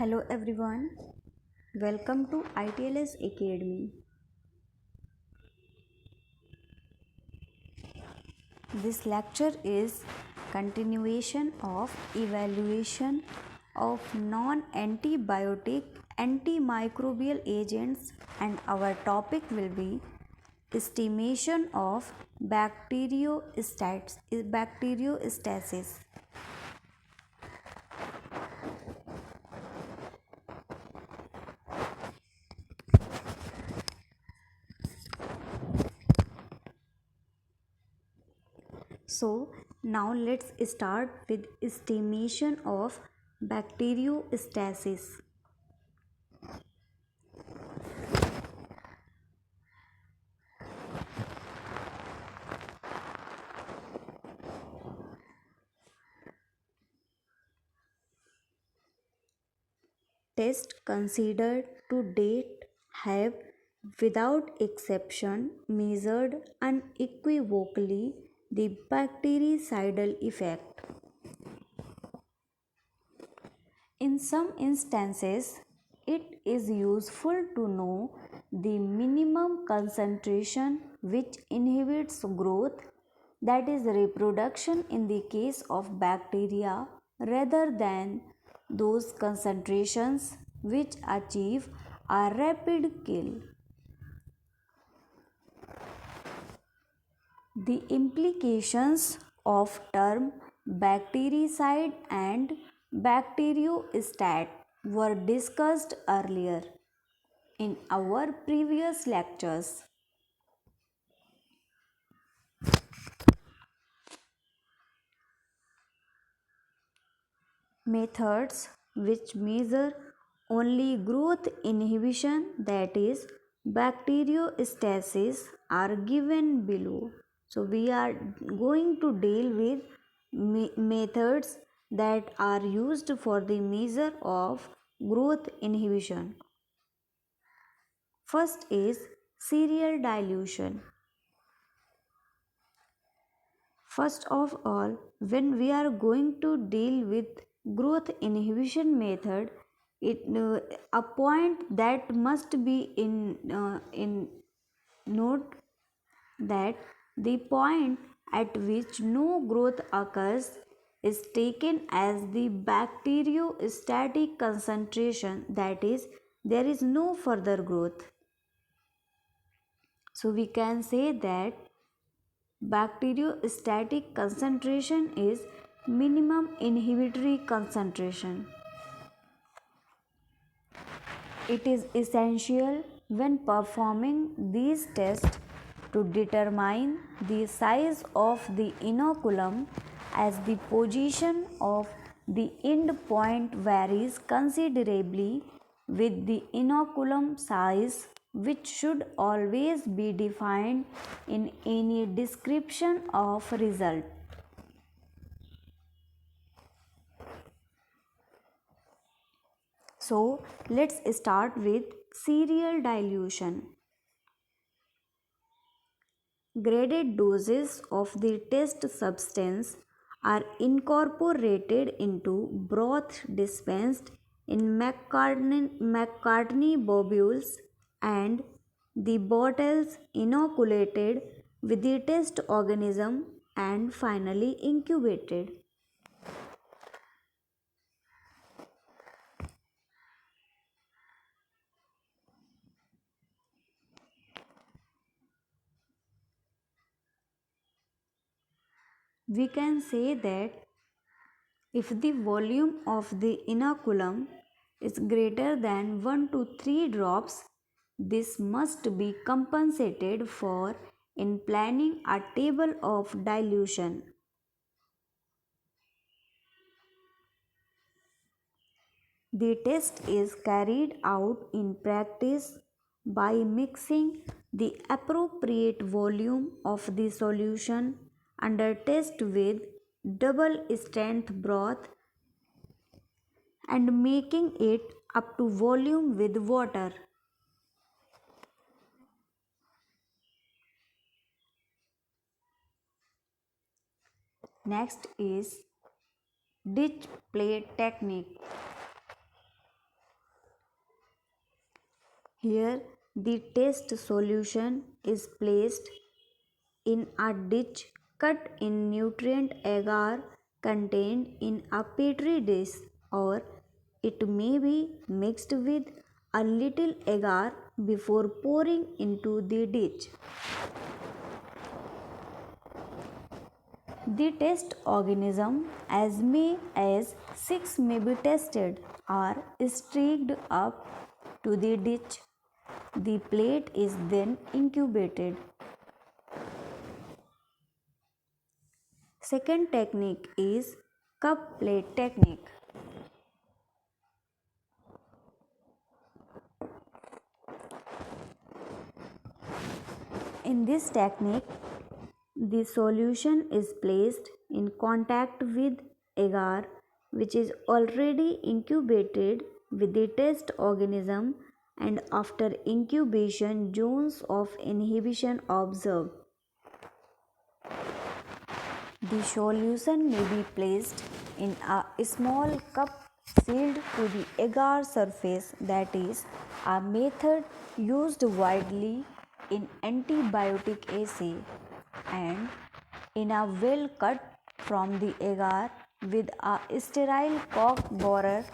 Hello everyone, welcome to ITLS Academy. This lecture is continuation of evaluation of non-antibiotic antimicrobial agents, and our topic will be estimation of bacteriostasis. So now let's start with estimation of bacteriostasis. Tests considered to date have, without exception, measured unequivocally the bactericidal effect. In some instances, it is useful to know the minimum concentration which inhibits growth, that is, reproduction in the case of bacteria, rather than those concentrations which achieve a rapid kill. The implications of term bactericide and bacteriostat were discussed earlier in our previous lectures. Methods which measure only growth inhibition, that is bacteriostasis, are given below. So we are going to deal with methods that are used for the measure of growth inhibition. First is serial dilution. First of all, when we are going to deal with growth inhibition method, a point that must be in note, that the point at which no growth occurs is taken as the bacteriostatic concentration, that is, there is no further growth. So we can say that bacteriostatic concentration is minimum inhibitory concentration. It is essential when performing these tests to determine the size of the inoculum, as the position of the end point varies considerably with the inoculum size, which should always be defined in any description of result. So let's start with serial dilution. Graded doses of the test substance are incorporated into broth dispensed in McCartney bobules, and the bottles inoculated with the test organism and finally incubated. We can say that if the volume of the inoculum is greater than 1 to 3 drops, this must be compensated for in planning a table of dilution. The test is carried out in practice by mixing the appropriate volume of the solution under test with double strength broth and making it up to volume with water. Next is ditch plate technique. Here, the test solution is placed in a ditch cut in nutrient agar contained in a petri dish, or it may be mixed with a little agar before pouring into the ditch. The test organism, as many as 6 may be tested, are streaked up to the ditch. The plate is then incubated. Second technique is cup plate technique. In this technique, the solution is placed in contact with agar, which is already incubated with the test organism, and after incubation zones of inhibition observed. The solution may be placed in a small cup sealed to the agar surface, that is a method used widely in antibiotic assay, and in a well cut from the agar with a sterile cork borer,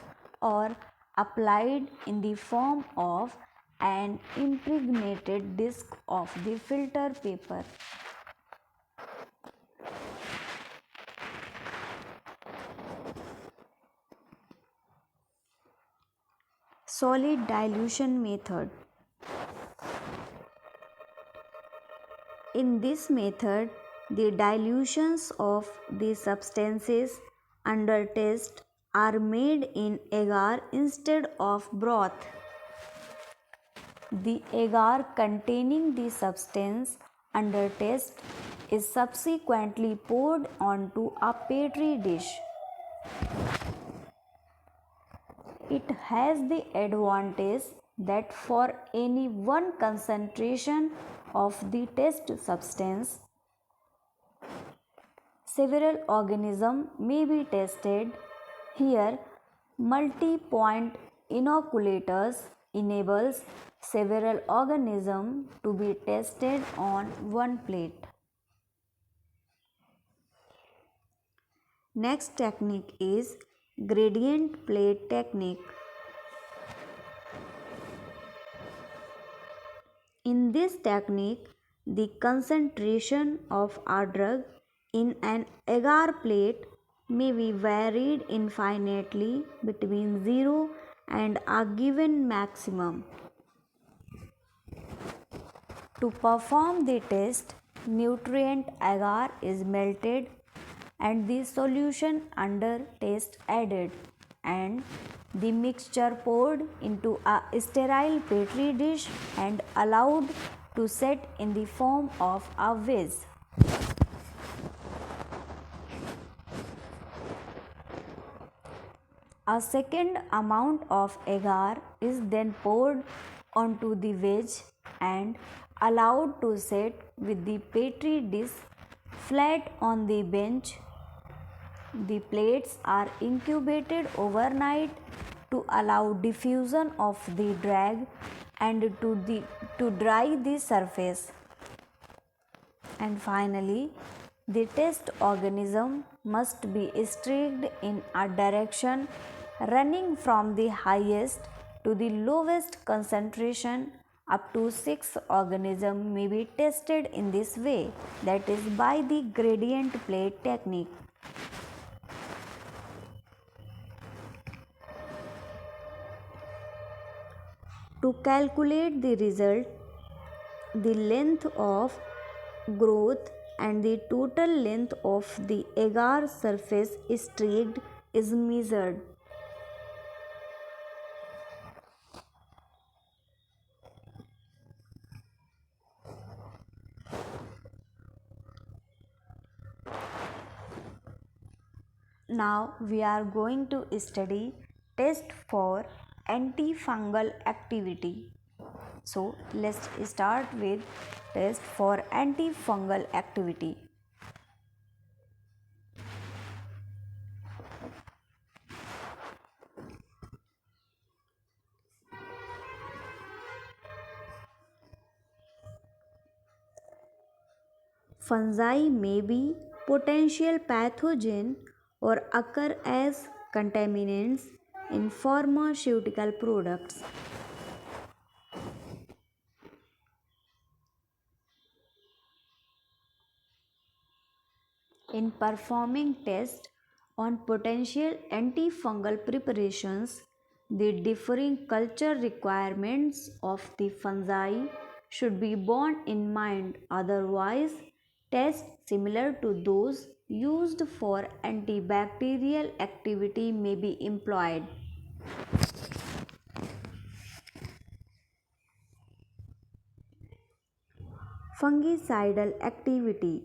or applied in the form of an impregnated disc of the filter paper. Solid dilution method. In this method, the dilutions of the substances under test are made in agar instead of broth. The agar containing the substance under test is subsequently poured onto a petri dish. It has the advantage that for any one concentration of the test substance, several organisms may be tested. Here, multi-point inoculators enables several organisms to be tested on one plate. Next technique is gradient plate technique. In this technique, the concentration of a drug in an agar plate may be varied infinitely between 0 and a given maximum. To perform the test, nutrient agar is melted and the solution under test added, and the mixture poured into a sterile petri dish and allowed to set in the form of a vase. A second amount of agar is then poured onto the vase and allowed to set with the petri dish flat on the bench. The plates are incubated overnight to allow diffusion of the drag and to dry the surface. And finally, the test organism must be streaked in a direction running from the highest to the lowest concentration. Up to 6 organisms may be tested in this way, that is by the gradient plate technique. To calculate the result, the length of growth and the total length of the agar surface streaked is measured. Now we are going to study test for antifungal activity. So let's start with test for antifungal activity. Fungi may be potential pathogen or occur as contaminants in pharmaceutical products. In performing tests on potential antifungal preparations, the differing culture requirements of the fungi should be borne in mind, otherwise, tests similar to those used for antibacterial activity may be employed. Fungicidal activity.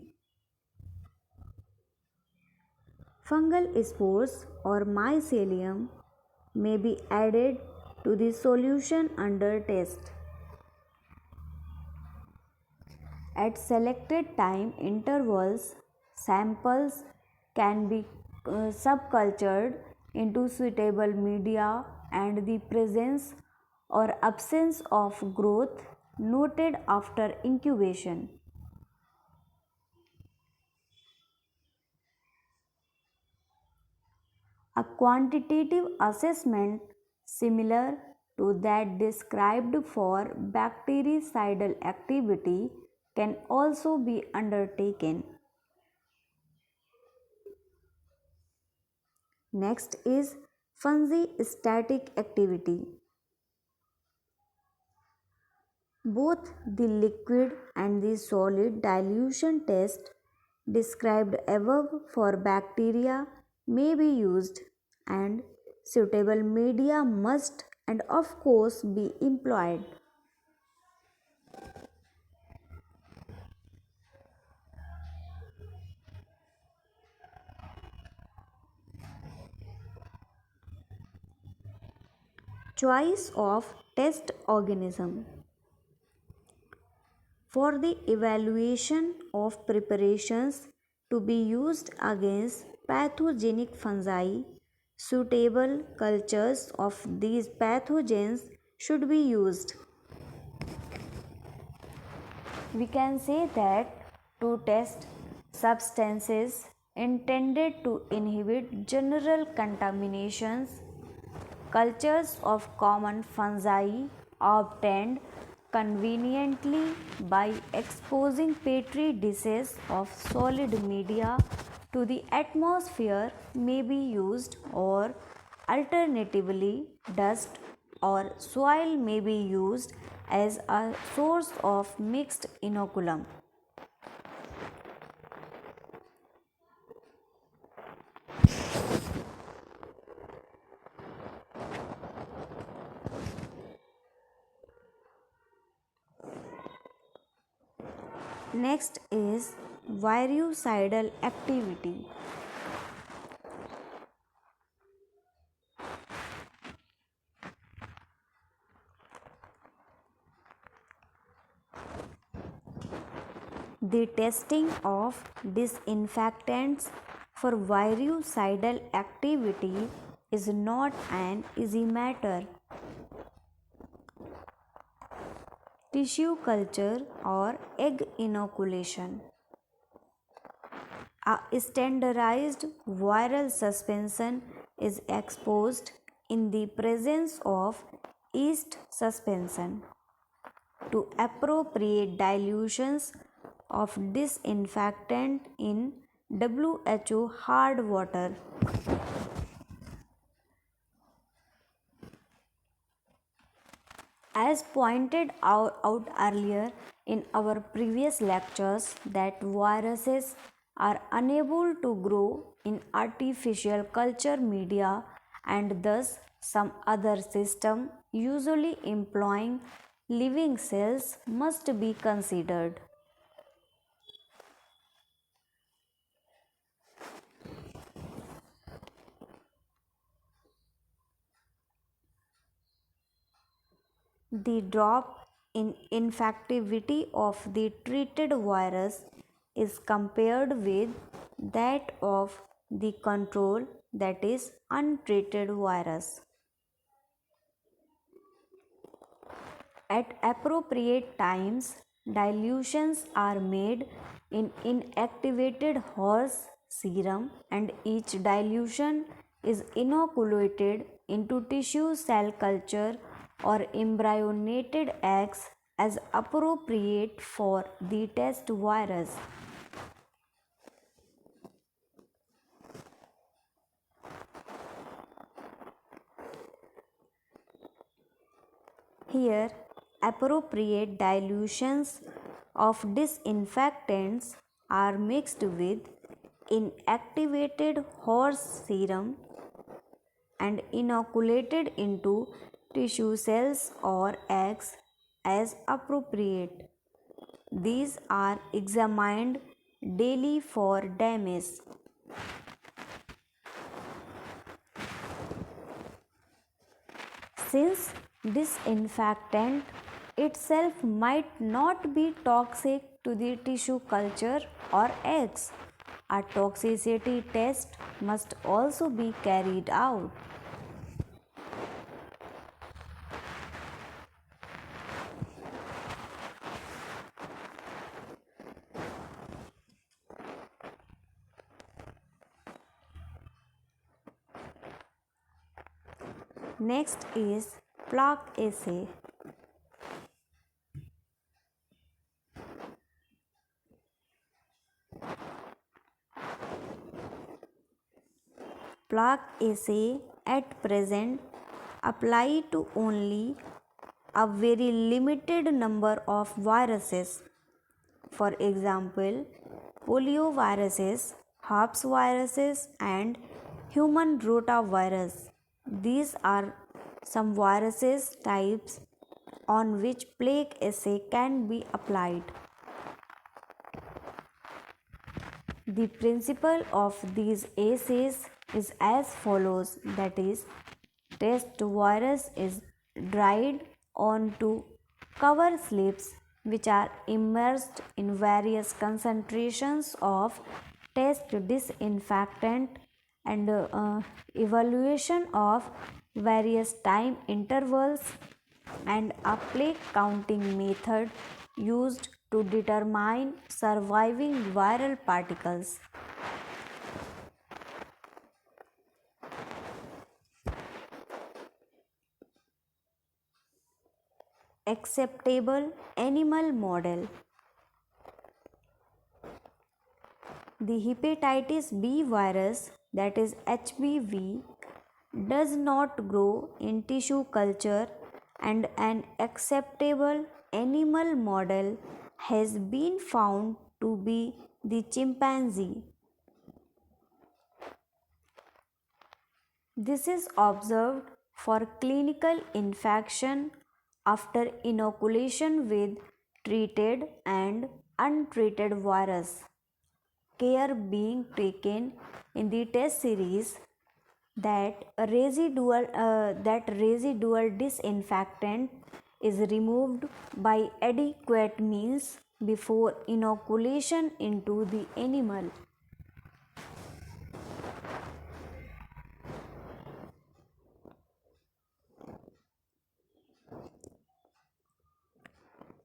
Fungal spores or mycelium may be added to the solution under test. At selected time intervals, samples can be subcultured into suitable media and the presence or absence of growth noted after incubation. A quantitative assessment similar to that described for bactericidal activity can also be undertaken. Next is fungi static activity. Both the liquid and the solid dilution test described above for bacteria may be used, and suitable media must and of course be employed. Choice of test organism. For the evaluation of preparations to be used against pathogenic fungi, suitable cultures of these pathogens should be used. We can say that to test substances intended to inhibit general contaminations, cultures of common fungi are obtained conveniently by exposing petri dishes of solid media to the atmosphere may be used, or alternatively dust or soil may be used as a source of mixed inoculum. Next is virucidal activity. The testing of disinfectants for virucidal activity is not an easy matter. Tissue culture or egg inoculation. A standardized viral suspension is exposed in the presence of yeast suspension to appropriate dilutions of disinfectant in WHO hard water. As pointed out earlier in our previous lectures, that viruses are unable to grow in artificial culture media, and thus some other system, usually employing living cells, must be considered. The drop in infectivity of the treated virus is compared with that of the control, that is untreated virus. At appropriate times, dilutions are made in inactivated horse serum, and each dilution is inoculated into tissue cell culture or embryonated eggs as appropriate for the test virus. Here, appropriate dilutions of disinfectants are mixed with inactivated horse serum and inoculated into tissue cells or eggs as appropriate. These are examined daily for damage. Since disinfectant itself might not be toxic to the tissue culture or eggs, a toxicity test must also be carried out. Next is plaque assay. Plaque assay at present apply to only a very limited number of viruses. For example, polioviruses, herpes viruses, and human rotavirus. These are some viruses types on which plaque assay can be applied. The principle of these assays is as follows, that is, test virus is dried onto cover slips which are immersed in various concentrations of test disinfectant, and evaluation of various time intervals, and a plaque counting method used to determine surviving viral particles. Acceptable animal model. The hepatitis B virus, that is HBV, does not grow in tissue culture, and an acceptable animal model has been found to be the chimpanzee. This is observed for clinical infection after inoculation with treated and untreated virus. Care being taken in the test series that residual disinfectant is removed by adequate means before inoculation into the animal.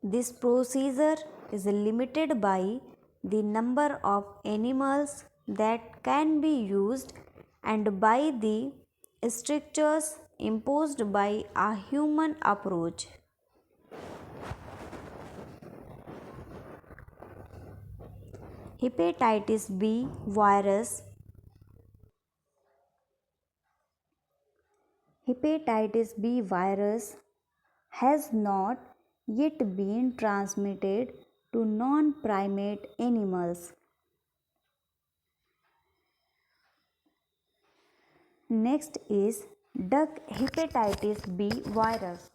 This procedure is limited by the number of animals that can be used and by the strictures imposed by a human approach. Hepatitis B virus. Hepatitis B virus has not yet been transmitted to non-primate animals. Next is duck hepatitis B virus.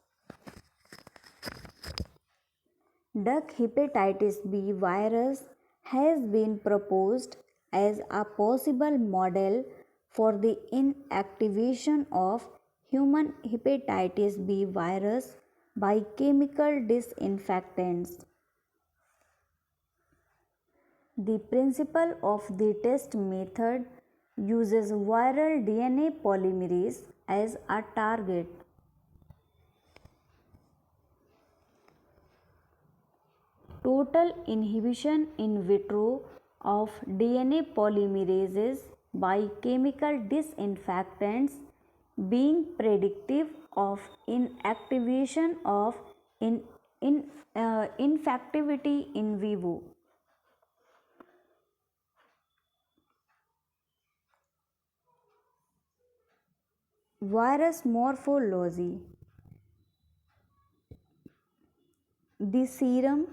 Duck hepatitis B virus has been proposed as a possible model for the inactivation of human hepatitis B virus by chemical disinfectants. The principle of the test method uses viral DNA polymerase as a target. total inhibition in vitro of DNA polymerases by chemical disinfectants being predictive of inactivation of in, infectivity in vivo. Virus morphology. The serum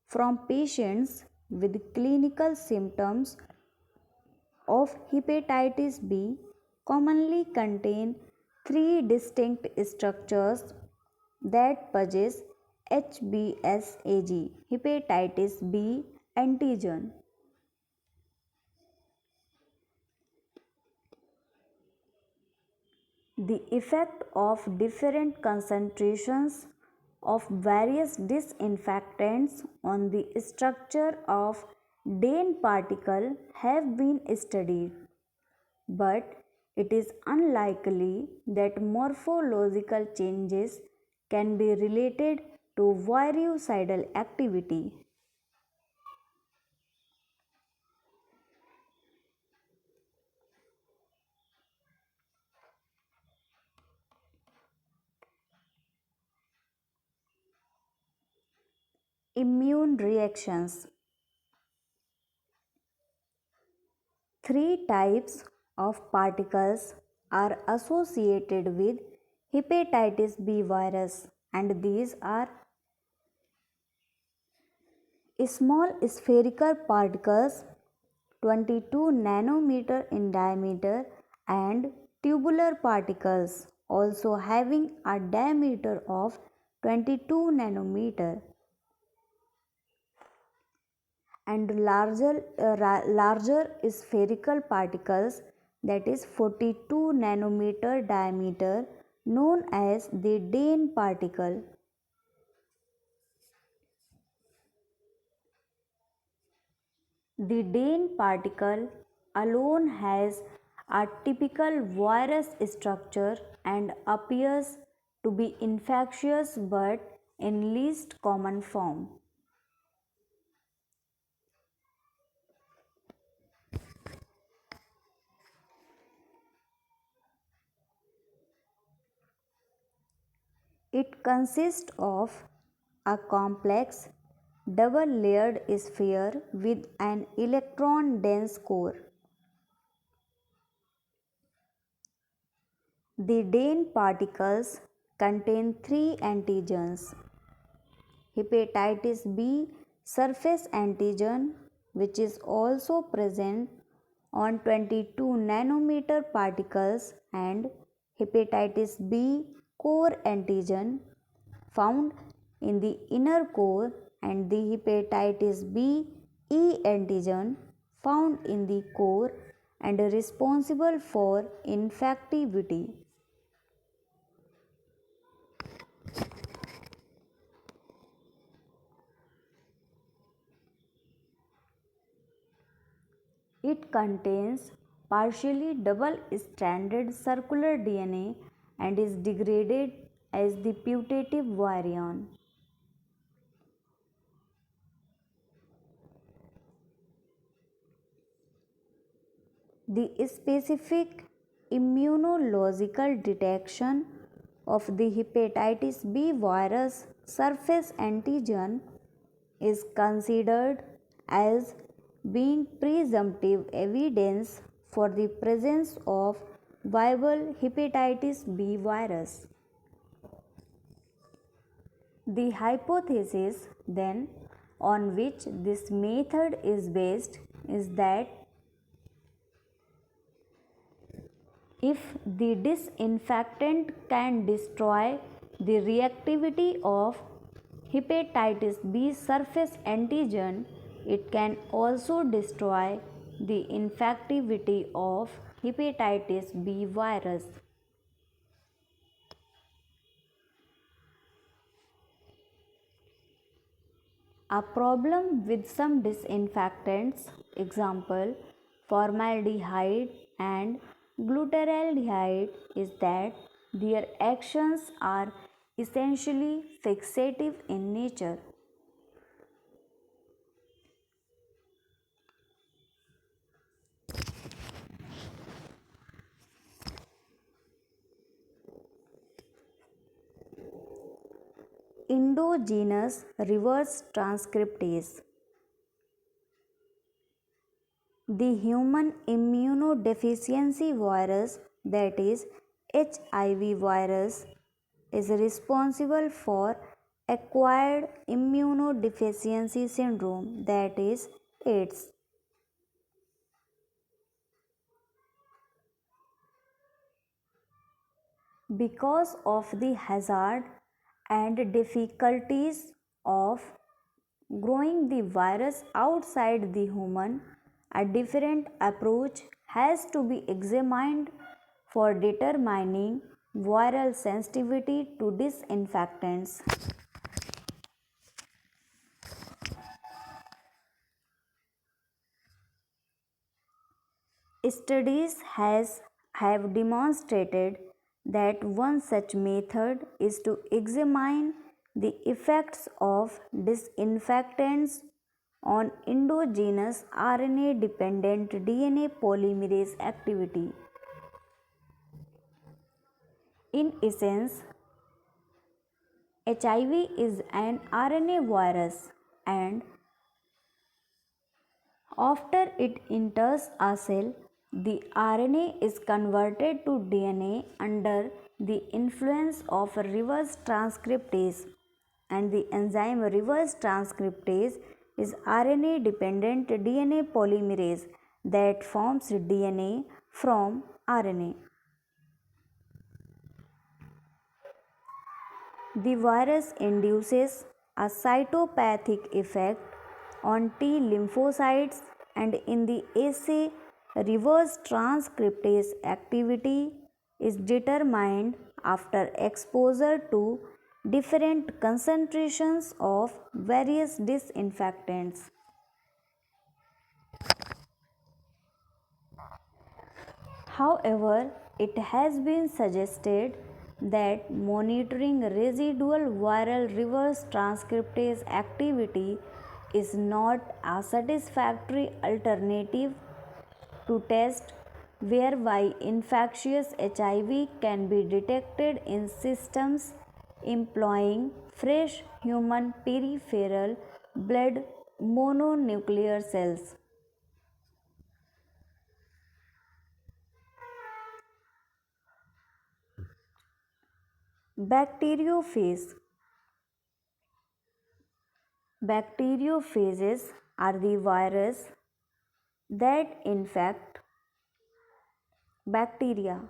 from patients with clinical symptoms of hepatitis B commonly contain three distinct structures that possess HBsAg, hepatitis B antigen. The effect of different concentrations of various disinfectants on the structure of DANE particle have been studied, but it is unlikely that morphological changes can be related to virucidal activity. Immune reactions. Three types of particles are associated with hepatitis B virus, and these are small spherical particles 22 nanometer in diameter and tubular particles also having a diameter of 22 nanometer and larger spherical particles that is 42 nanometer diameter known as the DANE particle. The DANE particle alone has a typical virus structure and appears to be infectious but in least common form. It consists of a complex double layered sphere with an electron dense core. The DANE particles contain three antigens: hepatitis B surface antigen, which is also present on 22 nanometer particles, and hepatitis B core antigen found in the inner core, and the hepatitis B E antigen found in the core and responsible for infectivity. It contains partially double-stranded circular DNA and is degraded as the putative virion. The specific immunological detection of the hepatitis B virus surface antigen is considered as being presumptive evidence for the presence of viable hepatitis B virus. The hypothesis, then, on which this method is based is that if the disinfectant can destroy the reactivity of hepatitis B surface antigen, it can also destroy the infectivity of hepatitis B virus. A problem with some disinfectants, example formaldehyde and glutaraldehyde, is that their actions are essentially fixative in nature. endogenous reverse transcriptase. The human immunodeficiency virus, that is HIV virus, is responsible for acquired immunodeficiency syndrome, that is AIDS. Because of the hazard and difficulties of growing the virus outside the human, a different approach has to be examined for determining viral sensitivity to disinfectants. Studies have demonstrated that one such method is to examine the effects of disinfectants on endogenous RNA dependent DNA polymerase activity. In essence, HIV is an RNA virus, and after it enters a cell, the RNA is converted to DNA under the influence of reverse transcriptase, and the enzyme reverse transcriptase is RNA dependent DNA polymerase that forms DNA from RNA. The virus induces a cytopathic effect on T lymphocytes, and in the assay, reverse transcriptase activity is determined after exposure to different concentrations of various disinfectants. However, it has been suggested that monitoring residual viral reverse transcriptase activity is not a satisfactory alternative to test whereby infectious HIV can be detected in systems employing fresh human peripheral blood mononuclear cells. Bacteriophage. Bacteriophages are the virus that infect bacteria.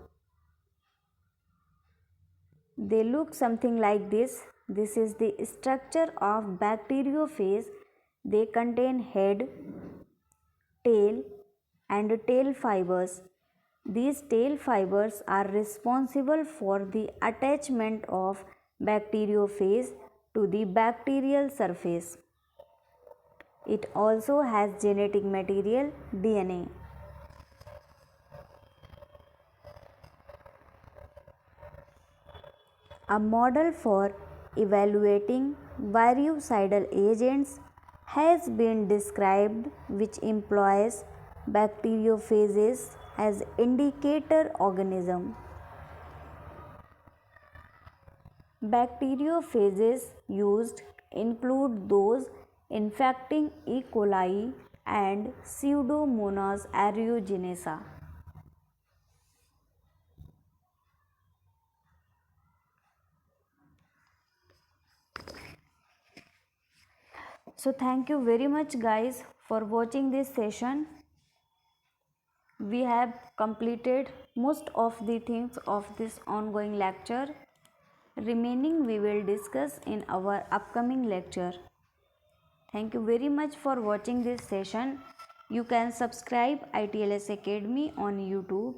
They look something like this. This is the structure of bacteriophage. They contain head, tail, and tail fibers. These tail fibers are responsible for the attachment of bacteriophage to the bacterial surface. It also has genetic material, DNA. A model for evaluating virucidal agents has been described which employs bacteriophages as indicator organism. Bacteriophages used include those infecting E. coli and Pseudomonas aeruginosa. So thank you very much guys for watching this session. We have completed most of the things of this ongoing lecture. Remaining we will discuss in our upcoming lecture. Thank you very much for watching this session. You can subscribe ITLS Academy on YouTube,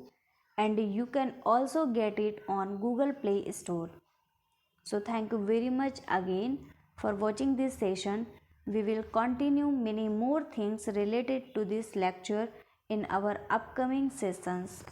and you can also get it on Google Play Store. So thank you very much again for watching this session. We will continue many more things related to this lecture in our upcoming sessions.